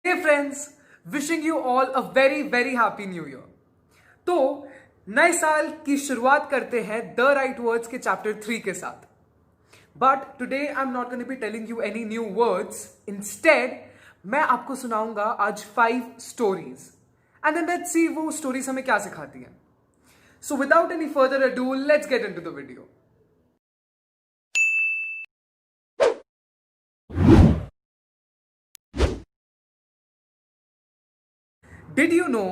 Hey friends, wishing you all a very happy new year. तो नए साल की शुरुआत करते हैं द राइट वर्ड्स के चैप्टर 3 के साथ. But today I am not going to be telling you any new words. Instead मैं आपको सुनाऊंगा आज 5 stories and then let's see वो स्टोरीज हमें क्या सिखाती हैं. So without any further ado let's get into the video. Did you know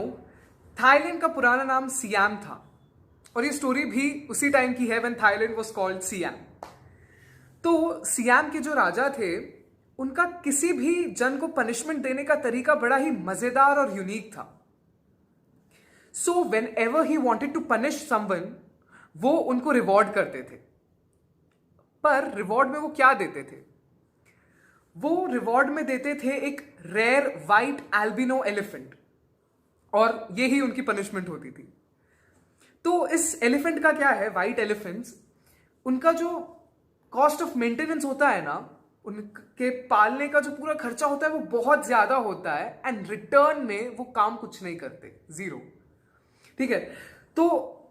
Thailand का पुराना नाम सियाम था और ये स्टोरी भी उसी टाइम की है when Thailand was called SIAM. तो सियाम के जो राजा थे उनका किसी भी जन को पनिशमेंट देने का तरीका बड़ा ही मजेदार और यूनिक था. So whenever he wanted to punish someone वो उनको रिवॉर्ड करते थे. पर रिवॉर्ड में वो क्या देते थे? वो रिवॉर्ड में देते थे एक रेयर वाइट एल्बिनो एलिफेंट और ये ही उनकी पनिशमेंट होती थी. तो इस एलिफेंट का क्या है, वाइट एलिफेंट्स, उनका जो कॉस्ट ऑफ मेंटेनेंस होता है ना, उनके पालने का जो पूरा खर्चा होता है वो बहुत ज्यादा होता है एंड रिटर्न में वो काम कुछ नहीं करते, जीरो. ठीक है. तो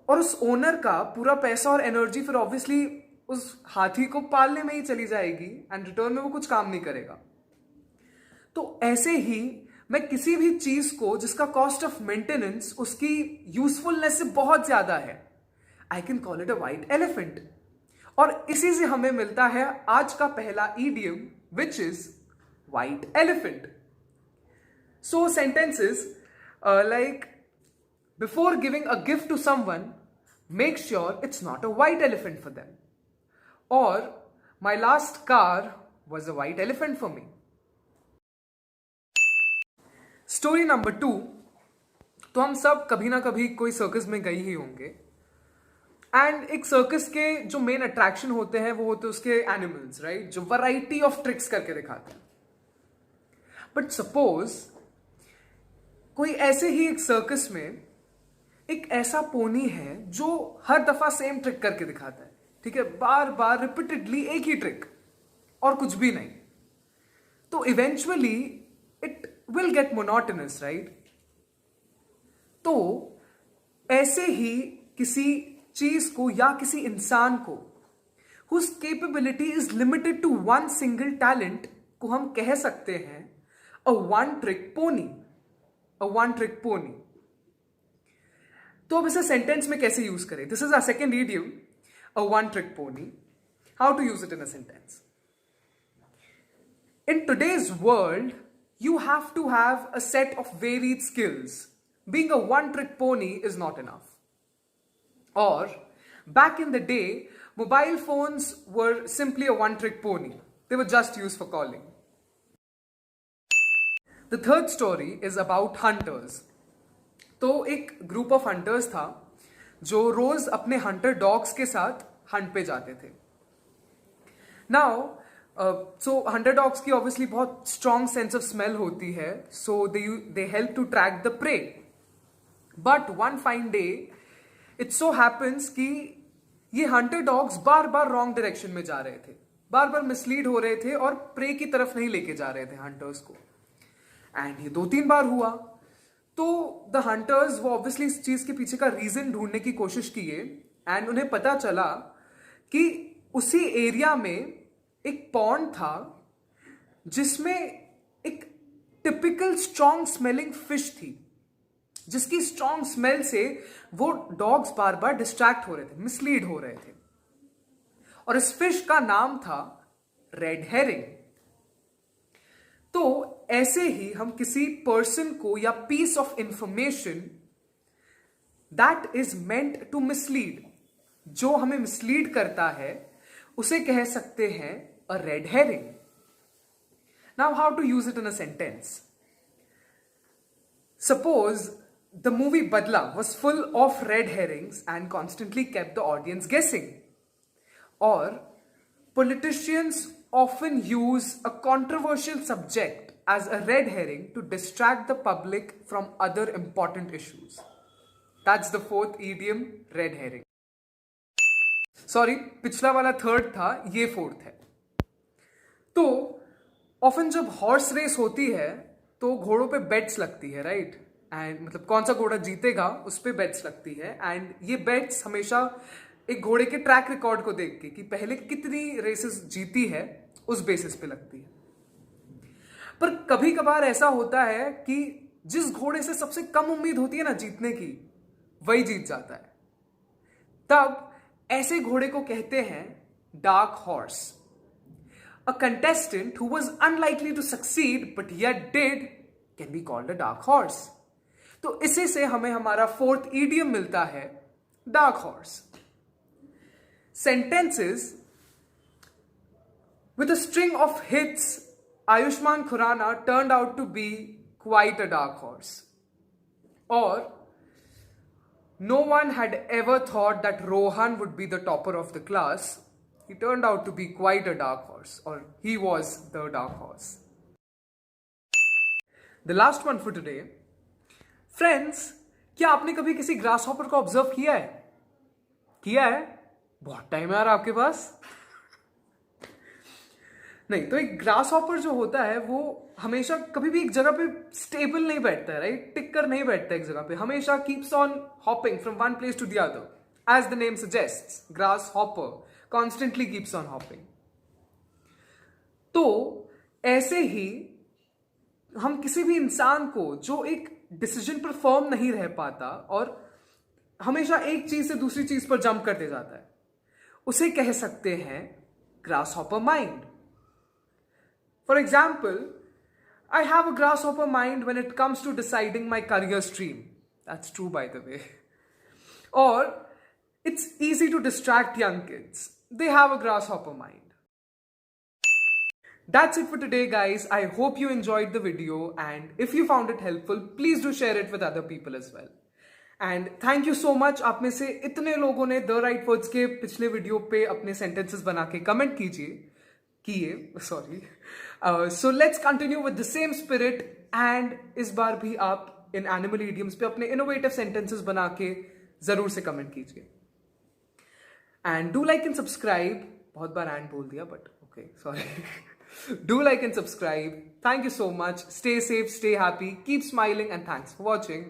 और उस ओनर का पूरा पैसा और एनर्जी फिर ऑब्वियसली उस हाथी को पालने में ही चली जाएगी एंड रिटर्न में वो कुछ काम नहीं करेगा. तो ऐसे ही मैं किसी भी चीज को जिसका कॉस्ट ऑफ मेंटेनेंस उसकी यूजफुलनेस से बहुत ज्यादा है, I can call it a white elephant. और इसी से हमें मिलता है आज का पहला idiom which is white elephant. So sentences like before giving a gift to someone make sure it's not a white elephant for them. और my last car was a white elephant for me. Story number 2. तो हम सब कभी ना कभी कोई circus में गए ही होंगे एंड एक सर्कस के जो मेन अट्रैक्शन होते हैं वो होते हैं उसके एनिमल्स, राइट, जो वैरायटी ऑफ ट्रिक्स करके दिखाते हैं. बट सपोज कोई ऐसे ही एक सर्कस में एक ऐसा पोनी है जो हर दफा सेम ट्रिक करके दिखाता है. ठीक है, बार बार रिपीटेडली एक ही ट्रिक और कुछ भी नहीं. तो eventually it will get monotonous, right? तो ऐसे ही किसी चीज को या किसी इंसान को whose capability is limited to one single talent को हम कह सकते हैं a one trick pony. a one trick pony. तो अब इसे सेंटेंस में कैसे यूज करें? This is a second idiom, a one trick pony. How to use it in a sentence? In today's world you have to have a set of varied skills. Being a one-trick pony is not enough. Or, back in the day, mobile phones were simply a one-trick pony. They were just used for calling. The third story is about hunters. तो एक group of hunters था जो रोज अपने Hunter dogs के साथ Hunt पे जाते थे. नाउ सो हंटर डॉग्स की ऑब्वियसली बहुत स्ट्रॉन्ग सेंस ऑफ स्मेल होती है, so they help to track the prey. But one fine day it so happens कि ये हंटर डॉग्स बार बार रॉन्ग डायरेक्शन में जा रहे थे, बार बार मिसलीड हो रहे थे और प्रे की तरफ नहीं लेके जा रहे थे हंटर्स को. एंड ये 2-3 बार हुआ. तो द हंटर्स वो ऑब्वियसली इस चीज के पीछे का रीजन ढूंढने की कोशिश किए एंड उन्हें पता चला कि उसी एरिया में एक पॉन्ड था जिसमें एक टिपिकल स्ट्रॉन्ग स्मेलिंग फिश थी, जिसकी स्ट्रॉन्ग स्मेल से वो डॉग्स बार बार डिस्ट्रैक्ट हो रहे थे, मिसलीड हो रहे थे. और इस फिश का नाम था रेड हेरिंग. तो ऐसे ही हम किसी पर्सन को या piece of information that is meant to mislead, जो हमें मिसलीड करता है, उसे कह सकते हैं a red herring. Now, how to use it in a sentence? Suppose the movie Badla was full of red herrings and constantly kept the audience guessing. Or politicians often use a controversial subject as a red herring to distract the public from other important issues. That's the fourth idiom, red herring. Sorry, पिछला वाला third था, ये fourth है. तो often जब horse race होती है तो घोड़ों पे बेट्स लगती है, राइट? एंड मतलब कौन सा घोड़ा जीतेगा उस पे बेट्स लगती है। एंड ये बेट्स हमेशा एक घोड़े के ट्रैक रिकॉर्ड को देख के कि पहले कितनी रेसेस जीती है उस बेसिस पे लगती है। पर कभी कभार ऐसा होता है कि जिस घोड़े से सबसे कम उम्मीद होती है ना जीतने की, वही जीत जाता है। तब ऐसे घोड़े को कहते हैं dark horse. A contestant who was unlikely to succeed but yet did can be called a dark horse. तो इसी से हमें हमारा फोर्थ ईडियम मिलता है, dark horse. Sentences with a string of hits, Ayushmann Khurrana turned out to be quite a dark horse. Or no one had ever thought that Rohan would be the topper of the class. He turned out to be quite a dark horse, or he was the dark horse. The last one for today. Friends, क्या आपने कभी किसी grass hopper को observe किया है? किया है? बहुत टाइम है यार आपके पास। नहीं, तो एक ग्रास हॉपर जो होता है वो हमेशा कभी भी एक जगह पे स्टेबल नहीं बैठता है, राइट? टिक कर नहीं बैठता एक जगह पे, हमेशा keeps on hopping from one place to the other, as the name suggests, grasshopper constantly keeps on hopping. तो ऐसे ही हम किसी भी इंसान को जो एक डिसीजन पर फर्म नहीं रह पाता और हमेशा एक चीज से दूसरी चीज पर जंप करते जाता है, उसे कह सकते हैं grass hopper mind. For example, I have a grasshopper mind when it comes to deciding my career stream. That's true, by the way. Or it's easy to distract young kids. They have a grasshopper mind. That's it for today, guys. I hope you enjoyed the video, and if you found it helpful, please do share it with other people as well. And thank you so much. आप में से इतने लोगों ने The Right Words के पिछले video पे अपने sentences बना के कमेंट किए, sorry. So let's continue with the same spirit, and इस बार भी आप इन animal idioms पे अपने innovative sentences बना के जरूर से कमेंट कीजिए। And do like and subscribe. बहुत बार and बोल दिया, but okay, sorry. Do like and subscribe. Thank you so much. Stay safe, stay happy, keep smiling, and thanks for watching.